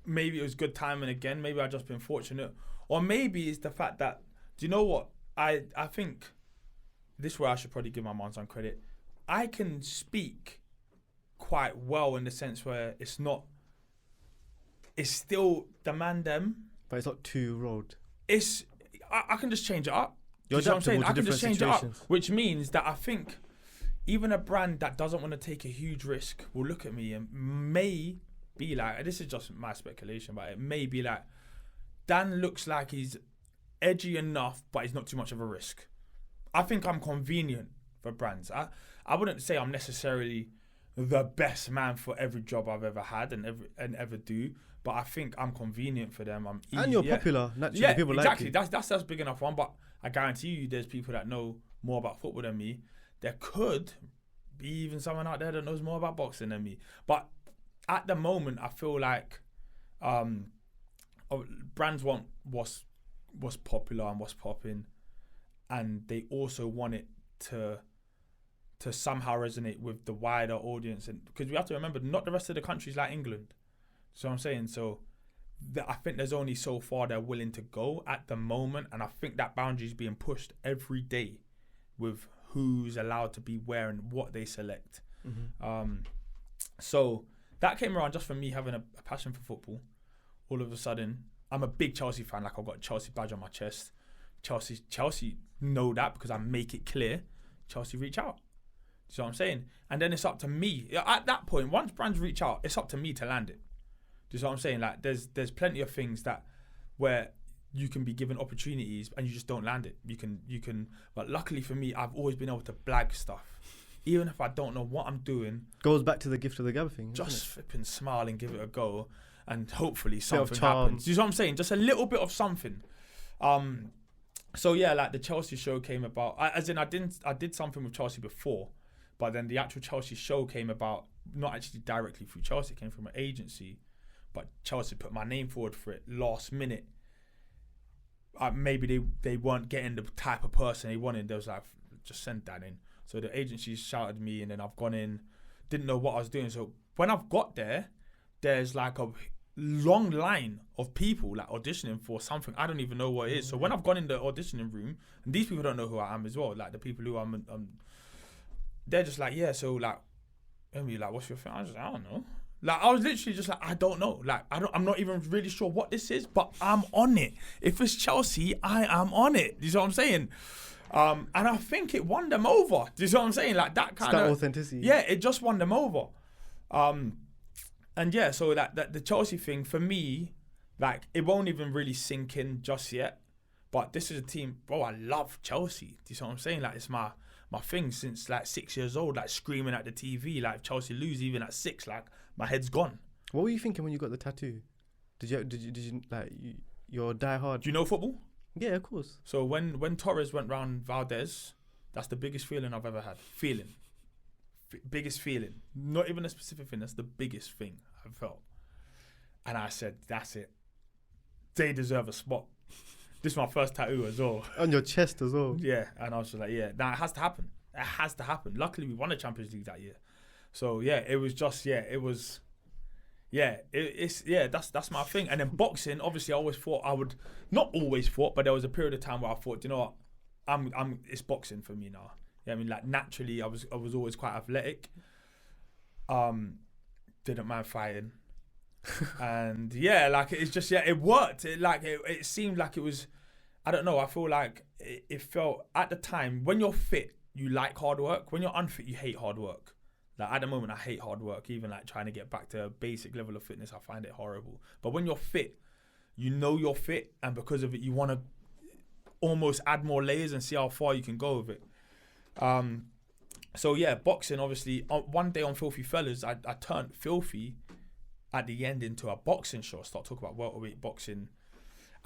Maybe it was good timing again. Maybe I just been fortunate, or maybe it's the fact that, do you know what? I think this is where I should probably give my mom some credit. I can speak quite well in the sense where it's still the man them, but it's not too road. I can just change it up. You're adaptable to I can different just change situations. it up, which means that I think even a brand that doesn't want to take a huge risk will look at me and may be like, this is just my speculation, but it may be like, Dan looks like he's edgy enough, but he's not too much of a risk. I think I'm convenient for brands. I wouldn't say I'm necessarily the best man for every job I've ever had and ever do, but I think I'm convenient for them. I'm easy, and you're popular. Naturally, yeah, people exactly. like you. That's big enough one. But I guarantee you, there's people that know more about football than me. There could be even someone out there that knows more about boxing than me. But at the moment, I feel like brands want what's popular and what's popping, and they also want it to somehow resonate with the wider audience. And because we have to remember, not the rest of the country's like England. So I'm saying, I think there's only so far they're willing to go at the moment, and I think that boundary is being pushed every day with who's allowed to be where and what they select. Mm-hmm. So that came around just from me having a passion for football. All of a sudden, I'm a big Chelsea fan. Like, I've got a Chelsea badge on my chest. Chelsea know that because I make it clear. Chelsea reach out. Do you know what I'm saying? And then it's up to me. At that point, once brands reach out, it's up to me to land it. Do you know what I'm saying? Like, there's plenty of things where you can be given opportunities and you just don't land it. You can. But luckily for me, I've always been able to blag stuff, even if I don't know what I'm doing. Goes back to the gift of the gab thing. Just flipping smile and give it a go, and hopefully something happens. Do you know what I'm saying? Just a little bit of something. So yeah, like the Chelsea show came about. I did something with Chelsea before, but then the actual Chelsea show came about not actually directly through Chelsea. It came from an agency, but Chelsea put my name forward for it last minute. Maybe they weren't getting the type of person they wanted. They was like, just send that in. So the agency shouted me, and then I've gone in, didn't know what I was doing. So when I've got there, there's like a long line of people like auditioning for something I don't even know what it is. So when I've gone in the auditioning room, and these people don't know who I am as well, like the people who I'm they're just like, yeah, so like, Emily, like, what's your thing? I was like, I don't know. Like, I was literally just like, I don't know. Like, I'm not even really sure what this is, but I'm on it. If it's Chelsea, I am on it. Do you know what I'm saying? And I think it won them over. Do you know what I'm saying? Like, that kind of authenticity. Yeah, it just won them over. And yeah, so that the Chelsea thing, for me, like, it won't even really sink in just yet. But this is a team, bro, I love Chelsea. Do you know what I'm saying? Like, it's my thing since like 6 years old, like screaming at the TV, like if Chelsea lose even at 6, like my head's gone. What were you thinking when you got the tattoo? Did you like you're die hard? Do you know football? Yeah, of course. So when Torres went round Valdez, that's the biggest feeling I've ever had. Biggest feeling. Not even a specific thing. That's the biggest thing I've felt. And I said, that's it. They deserve a spot. This is my first tattoo as well. On your chest as well. Yeah, and I was just like, yeah, now it has to happen. It has to happen. Luckily, we won the Champions League that year. So yeah, it was just, that's my thing. And then boxing, obviously, I always thought I would, not always thought, but there was a period of time where I thought, you know what, it's boxing for me now. Yeah, I mean, like naturally, I was always quite athletic. Didn't mind fighting. And yeah, like it's just, it worked. It seemed like it was, I don't know, I feel like it felt at the time, when you're fit, you like hard work. When you're unfit, you hate hard work. Like at the moment, I hate hard work. Even like trying to get back to a basic level of fitness, I find it horrible. But when you're fit, you know you're fit, and because of it, you want to almost add more layers and see how far you can go with it. So yeah, boxing, obviously, one day on Filthy Fellas, I turned Filthy at the end into a boxing show. Start talking about welterweight boxing.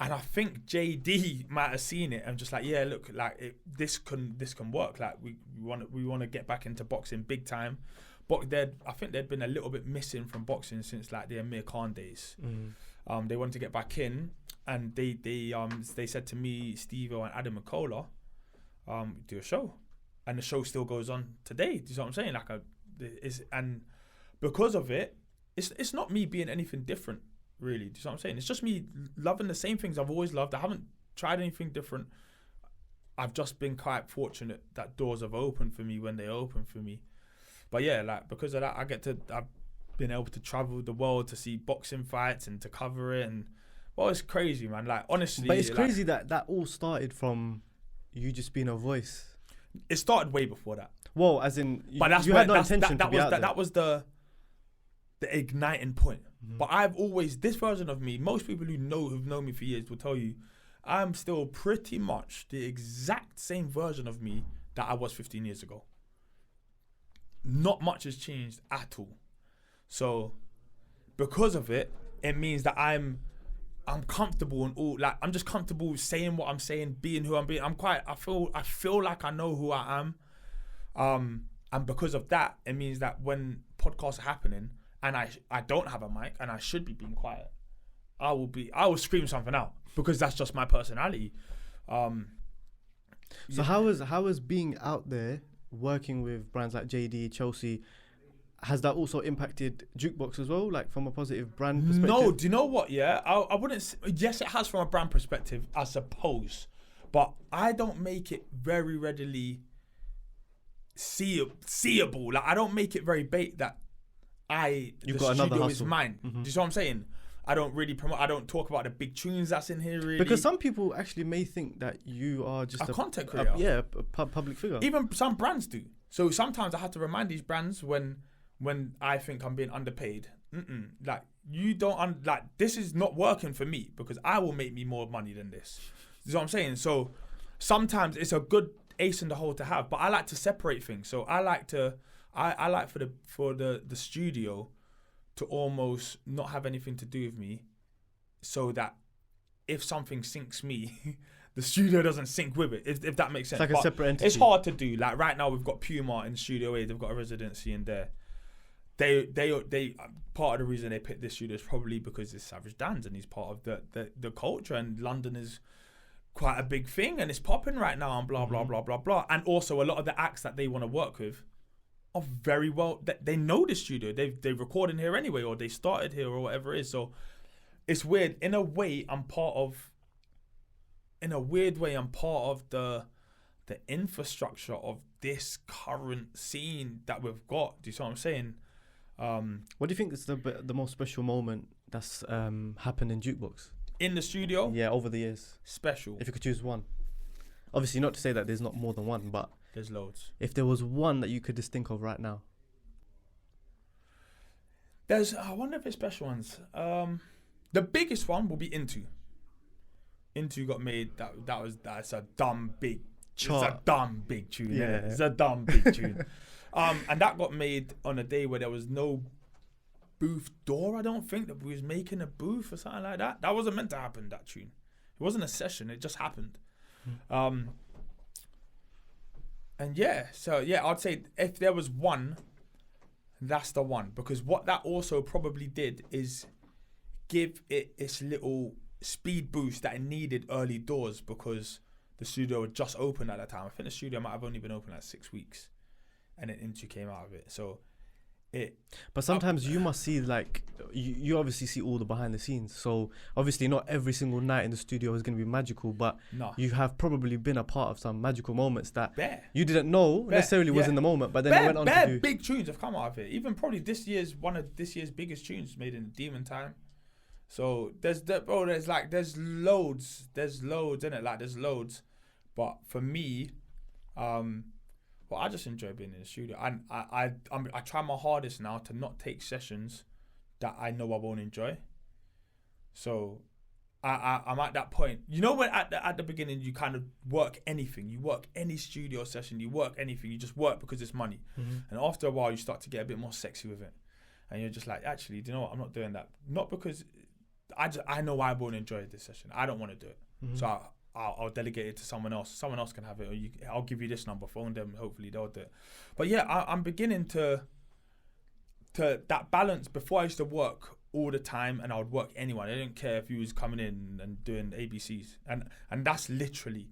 And I think JD might have seen it and just like, yeah, look, like this can work. Like we want to get back into boxing big time. But I think they'd been a little bit missing from boxing since like the Amir Khan days. They wanted to get back in, and they said to me, Steve-O and Adam McCullough, do a show. And the show still goes on today. Do you know what I'm saying? And because of it, it's not me being anything different, really. Do you know what I'm saying? It's just me loving the same things I've always loved. I haven't tried anything different. I've just been quite fortunate that doors have opened for me when they open for me. But yeah, like because of that, I've been able to travel the world to see boxing fights and to cover it. And well, it's crazy, man. Like honestly, but it's crazy that all started from you just being a voice. It started way before that. Well, as in, but that's you had no intention to be out there. That was the igniting point. But I've always, this version of me, most people who've known me for years will tell you, I'm still pretty much the exact same version of me that I was 15 years ago. Not much has changed at all. So, because of it, it means that I'm comfortable and all, like I'm just comfortable saying what I'm saying, being who I'm being. I feel like I know who I am. And because of that, it means that when podcasts are happening and I don't have a mic and I should be being quiet, I will scream something out because that's just my personality. So how is being out there working with brands like JD, Chelsea, has that also impacted Jukebox as well, like from a positive brand perspective? No, do you know what? Yeah, I wouldn't. Yes, it has from a brand perspective, I suppose, but I don't make it very readily seeable. Like I don't make it very bait that the studio is mine. Do you see what I'm saying? I don't really promote. I don't talk about the big tunes that's in here really. Because some people actually may think that you are just a content creator. A public figure. Even some brands do. So sometimes I have to remind these brands when I think I'm being underpaid. Like you don't like this is not working for me because I will make me more money than this. You know what I'm saying? So sometimes it's a good ace in the hole to have, but I like to separate things. So I like for the studio to almost not have anything to do with me, so that if something sinks me, the studio doesn't sink with it. If that makes sense. It's like a separate entity. It's hard to do. Like right now, we've got Puma in Studio A. They've got a residency in there. They part of the reason they picked this studio is probably because it's Savage Dan's and he's part of the culture, and London is quite a big thing and it's popping right now and blah blah blah blah blah. And also a lot of the acts that they want to work with are very well. They know the studio. They record in here anyway, or they started here or whatever it is. So it's weird. In a way, I'm part of. In a weird way, I'm part of the infrastructure of this current scene that we've got. Do you see what I'm saying? What do you think is the most special moment that's happened in Jukebox? In the studio? Yeah, over the years. Special. If you could choose one. Obviously, not to say that there's not more than one, but there's loads. If there was one that you could just think of right now. I wonder if it's special ones. The biggest one will be Into. Into got made. That's a dumb big. Chart. It's a dumb big tune. Yeah, it's a dumb big tune. And that got made on a day where there was no booth door. I don't think that we was making a booth or something like that. That wasn't meant to happen. That tune. It wasn't a session. It just happened. And yeah, so yeah, I'd say if there was one, that's the one, because what that also probably did is give it its little speed boost that it needed early doors, because the studio had just opened at that time. I think the studio might have only been open like 6 weeks, and then Into came out of it. So but sometimes you must see, like, you obviously see all the behind the scenes. So obviously not every single night in the studio is going to be magical, but you have probably been a part of some magical moments that you didn't know necessarily was in the moment, but then it went on to do. Big tunes have come out of it. Even probably one of this year's biggest tunes made in Demon Time. So there's loads in it. Like there's loads, but for me, well, I just enjoy being in the studio, and I try my hardest now to not take sessions that I know I won't enjoy. So I'm at that point. You know when at the beginning you kind of work anything, you work any studio session, you work anything, you just work because it's money. And after a while you start to get a bit more sexy with it. And you're just like, actually, do you know what? I'm not doing that. Not because I know I won't enjoy this session. I don't want to do it. So I'll delegate it to someone else. Someone else can have it, or I'll give you this number, phone them, hopefully they'll do it. But yeah, I'm beginning to that balance. Before I used to work all the time and I would work anyone. I didn't care if you was coming in and doing ABCs. And that's literally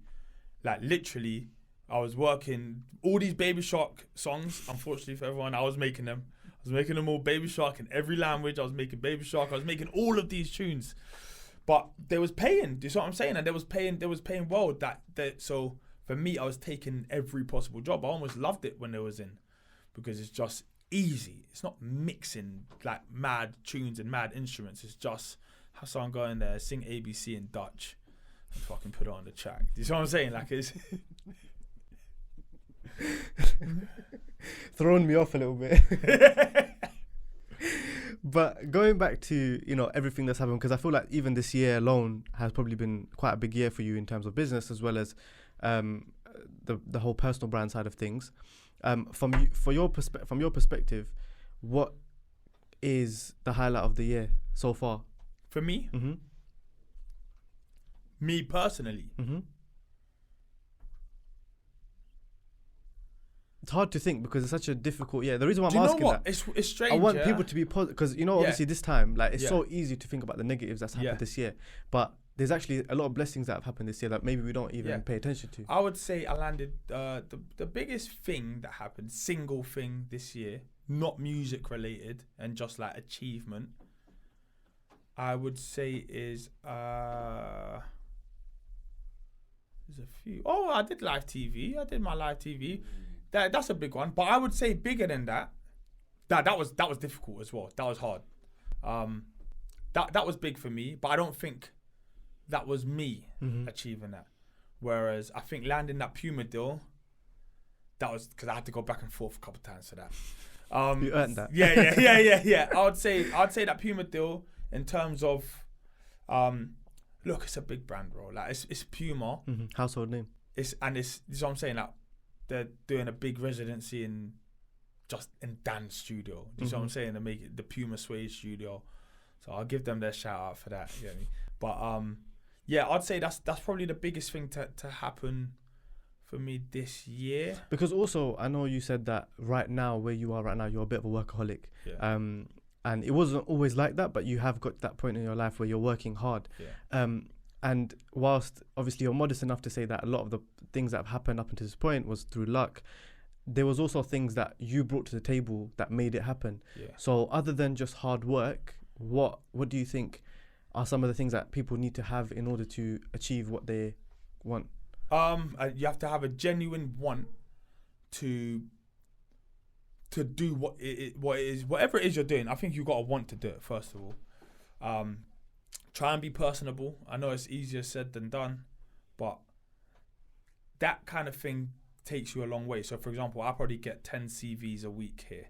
I was working all these Baby Shark songs. Unfortunately for everyone, I was making them. I was making them all Baby Shark in every language. I was making Baby Shark. I was making all of these tunes. But they was paying. Do you see what I'm saying? And they was paying well. So for me, I was taking every possible job. I almost loved it when they was in, because it's just easy. It's not mixing like mad tunes and mad instruments. It's just have someone go in there, sing ABC in Dutch, and fucking put it on the track. Do you see what I'm saying? Like it's throwing me off a little bit. But going back to, you know, everything that's happened, because I feel like even this year alone has probably been quite a big year for you in terms of business, as well as the whole personal brand side of things. From your perspective, what is the highlight of the year so far? For me? Me personally? It's hard to think because it's such a difficult year. The reason why I'm asking that, it's strange. I want people to be positive, because you know, obviously this time, like it's so easy to think about the negatives that's happened this year, but there's actually a lot of blessings that have happened this year that maybe we don't even pay attention to. I would say I landed the biggest thing that happened, single thing this year, not music related and just like achievement, I would say is there's a few. Oh, I did live TV. I did my live TV. That's a big one. But I would say bigger than that. That was difficult as well. That was hard. That was big for me. But I don't think that was me achieving that. Whereas I think landing that Puma deal, that was because I had to go back and forth a couple of times for that. You earned that. Yeah. I would say that Puma deal in terms of, look, it's a big brand, bro. Like it's Puma. Household name. This is what I'm saying. Like they're doing a big residency in Dan's studio. Do you see what I'm saying? They make it the Puma Suede studio. So I'll give them their shout out for that. You know what I mean? But I'd say that's probably the biggest thing to happen for me this year. Because also, I know you said that right now, where you are right now, you're a bit of a workaholic. Yeah. And it wasn't always like that, but you have got that point in your life where you're working hard. Yeah. And whilst obviously you're modest enough to say that a lot of the things that have happened up until this point was through luck, there was also things that you brought to the table that made it happen. Yeah. So other than just hard work, what do you think are some of the things that people need to have in order to achieve what they want? You have to have a genuine want to do whatever it is you're doing. I think you've got to want to do it first of all. Try and be personable. I know it's easier said than done, but that kind of thing takes you a long way. So for example, I probably get 10 CVs a week here.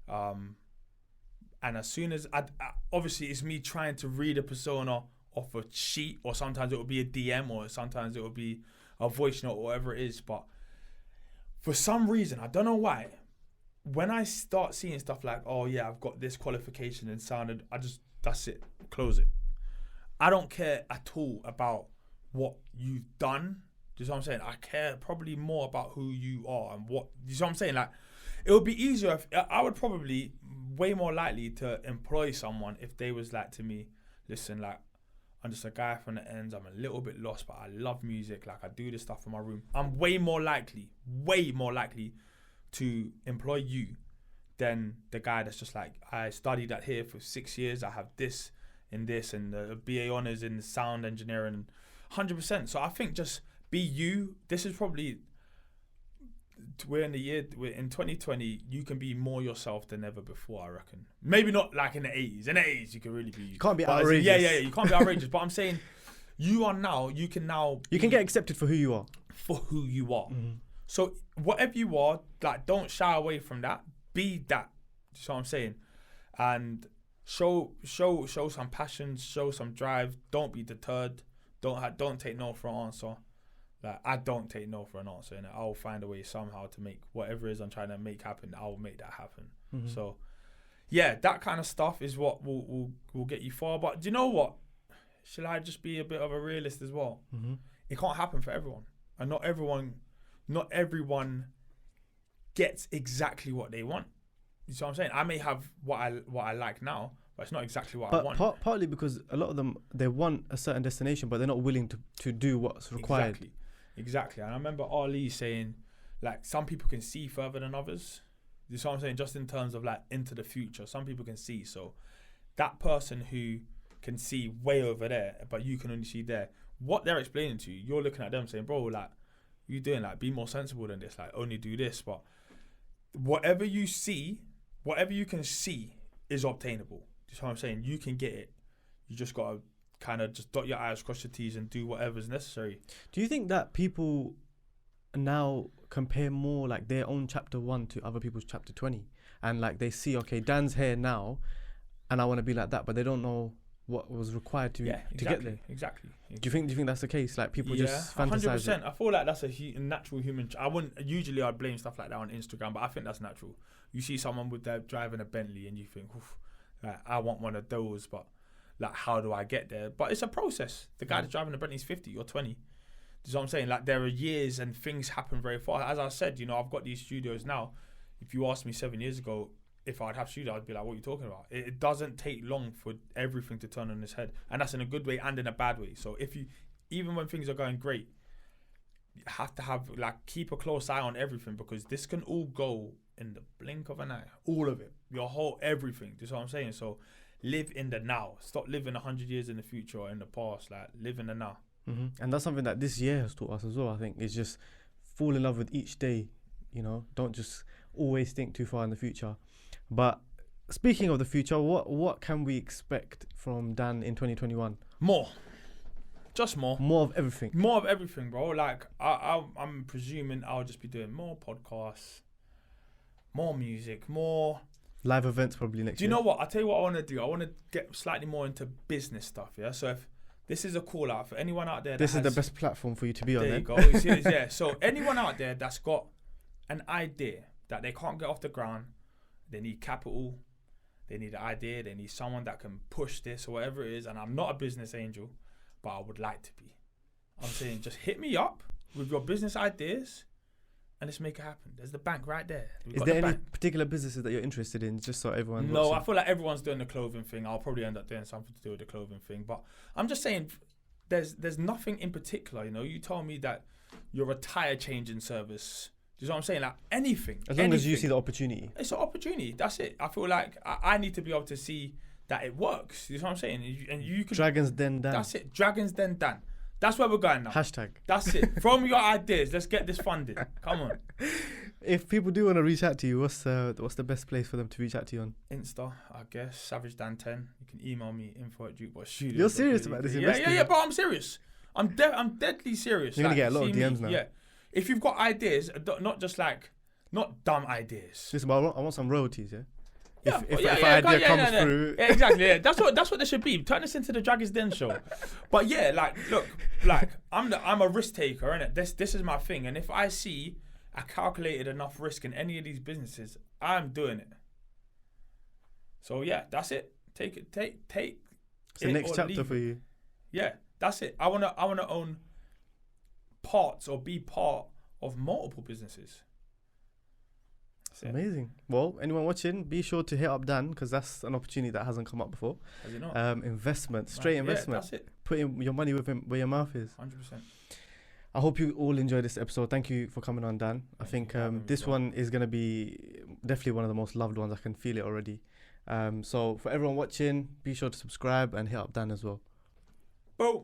And as soon as I obviously it's me trying to read a persona off a sheet, or sometimes it will be a DM, or sometimes it will be a voice note, or whatever it is. But for some reason, I don't know why, when I start seeing stuff like, oh yeah, I've got this qualification in sound, that's it, close it. I don't care at all about what you've done. Do you see what I'm saying? I care probably more about who you are and what. Do you see what I'm saying? Like, it would be easier if I would probably way more likely to employ someone if they was like to me, listen, like, I'm just a guy from the ends. I'm a little bit lost, but I love music. Like, I do this stuff in my room. I'm way more likely to employ you than the guy that's just like, I studied at here for 6 years. I have this and this and the BA honours in sound engineering, 100%. So I think just be you. This is probably, we're in 2020, you can be more yourself than ever before, I reckon. Maybe not like in the 80s. In the 80s, you can really be you. You can't be outrageous. Yeah, you can't be outrageous. But I'm saying, you can get accepted for who you are. So whatever you are, like, don't shy away from that. Be that. That's what I'm saying. And show some passion, show some drive. Don't be deterred. Don't take no for an answer. Like, I don't take no for an answer, and I'll find a way somehow to make whatever it is I'm trying to make happen. I'll make that happen. So, yeah, that kind of stuff is what will get you far. But do you know what? Shall I just be a bit of a realist as well? It can't happen for everyone, and not everyone gets exactly what they want. You see what I'm saying? I may have what I like now, but it's not exactly what I want. Partly because a lot of them, they want a certain destination, but they're not willing to do what's required. Exactly. And I remember Ali saying, like, some people can see further than others. You see what I'm saying? Just in terms of, like, into the future, some people can see. So that person who can see way over there, but you can only see there, what they're explaining to you, you're looking at them saying, bro, like, you doing, like, be more sensible than this, like, only do this. But whatever you can see is obtainable. You see what I'm saying? You can get it. You just got to kind of just dot your I's, cross your T's, and do whatever's necessary. Do you think that people now compare more, like, their own chapter 1 to other people's chapter 20? And, like, they see, okay, Dan's here now, and I want to be like that, but they don't know what was required to get there. Exactly. Do you think that's the case? Like, people just fantasize 100%. I feel like that's a natural human. I'd blame stuff like that on Instagram, but I think that's natural. You see someone with their driving a Bentley, and you think, like, I want one of those, but, like, how do I get there? But it's a process. The guy that's driving a Bentley is 50 or 20. You know what I'm saying? Like, there are years and things happen very fast. As I said, I've got these studios now. If you asked me 7 years ago if I'd have studio, I'd be like, what are you talking about? It doesn't take long for everything to turn on its head. And that's in a good way and in a bad way. So even when things are going great, you have to have, like, keep a close eye on everything, because this can all go in the blink of an eye. All of it. Your whole everything. Do you know what I'm saying? So live in the now. Stop living 100 years in the future or in the past. Like, live in the now. And that's something that this year has taught us as well, I think, is just fall in love with each day. Don't just always think too far in the future. But speaking of the future, what can we expect from Dan in 2021? More. Just more. More of everything. More of everything, bro. Like, I'm presuming I'll just be doing more podcasts, more music, more live events probably next year. Do you know what? I'll tell you what I want to do. I want to get slightly more into business stuff, yeah? So if this is a call out for anyone out there. This is the best platform for you to be on. There you go. You see this? Yeah. So anyone out there that's got an idea that they can't get off the ground, they need capital, they need an idea, they need someone that can push this or whatever it is. And I'm not a business angel, but I would like to be. I'm saying, just hit me up with your business ideas and let's make it happen. There's the bank right there. Is there any particular businesses that you're interested in, just so everyone No, watching? I feel like everyone's doing the clothing thing. I'll probably end up doing something to do with the clothing thing. But I'm just saying, there's nothing in particular. You told me that you're a tire changing service. Do you know what I'm saying? Like, anything. As long as you see the opportunity. It's an opportunity. That's it. I feel like I need to be able to see that it works. You know what I'm saying? And you can. Dragons Den Dan. That's it. Dragons Den Dan. That's where we're going now. Hashtag. That's it. From your ideas, let's get this funded. Come on. If people do want to reach out to you, what's the best place for them to reach out to you on? Insta, I guess. Savage Dan 10. You can email me info@jukebox. You're serious about this? Yeah, but I'm serious. I'm deadly serious. You're gonna get a lot of DMs now. Yeah. If you've got ideas, not just like, not dumb ideas. Listen, but I want some royalties, yeah? If an idea comes through. Yeah, exactly, yeah. That's what there should be. Turn this into the Dragons Den show. But yeah, like, look, like, I'm a risk taker, innit? This is my thing. And if I see I calculated enough risk in any of these businesses, I'm doing it. So yeah, that's it. Take it. It's the next chapter for you. Yeah, that's it. I wanna own parts or be part of multiple businesses. Amazing. Well, anyone watching, be sure to hit up Dan, because that's an opportunity that hasn't come up before. Has it not? Investment, straight investment. Yeah, that's it. Putting your money where your mouth is. 100%. I hope you all enjoyed this episode. Thank you for coming on, Dan. I think this one is going to be definitely one of the most loved ones. I can feel it already. So for everyone watching, be sure to subscribe and hit up Dan as well. Boom.